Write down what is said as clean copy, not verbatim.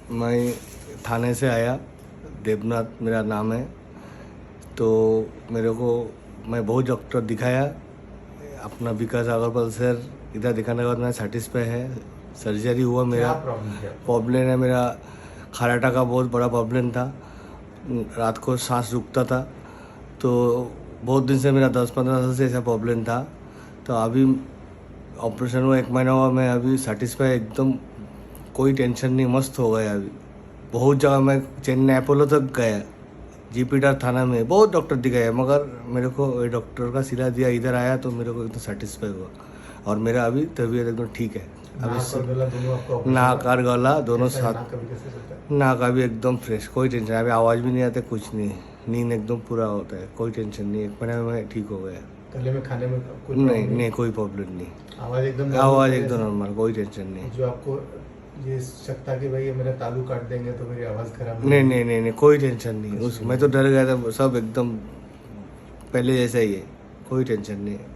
मैं थाने से आया, देवनाथ मेरा नाम है। तो मेरे को मैं बहुत डॉक्टर दिखाया, अपना विकास अग्रवाल सर इधर दिखाने के बाद मैं सेटिस्फाई है। सर्जरी हुआ, मेरा प्रॉब्लम है, मेरा खराटा का बहुत बड़ा प्रॉब्लम था, रात को सांस रुकता था। तो बहुत दिन से मेरा 10-15 साल से ऐसा प्रॉब्लम था। तो अभी ऑपरेशन हुआ 1 महीना हुआ, मैं अभी सेटिस्फाई एकदम, कोई टेंशन नहीं, मस्त हो गया अभी। बहुत जगह मैं चेन्नई अपोलो तक गया, जीपीटार थाना में बहुत डॉक्टर दिखाया, मगर मेरे को ये डॉक्टर का सिला दिया, इधर आया तो मेरे को एकदम सेटिस्फाई हुआ और मेरा अभी तबीयत एकदम ठीक है। अभी नाक और गला दोनों साथ, नाक अभी एकदम फ्रेश, कोई टेंशन, अभी आवाज़ भी नहीं आती, कुछ नहीं, नींद एकदम पूरा होता है, कोई टेंशन नहीं। 1 महीने में मैं ठीक हो गया। गले में खाने में कोई नहीं, कोई प्रॉब्लम नहीं। आवाज़ एकदम नॉर्मल, कोई टेंशन नहीं। जो आपको ये सकता कि भाई ये मेरा तालू काट देंगे तो मेरी आवाज़ खराब नहीं, कोई टेंशन नहीं। उस मैं तो डर गया था, सब एकदम पहले जैसा ही है, कोई टेंशन नहीं है।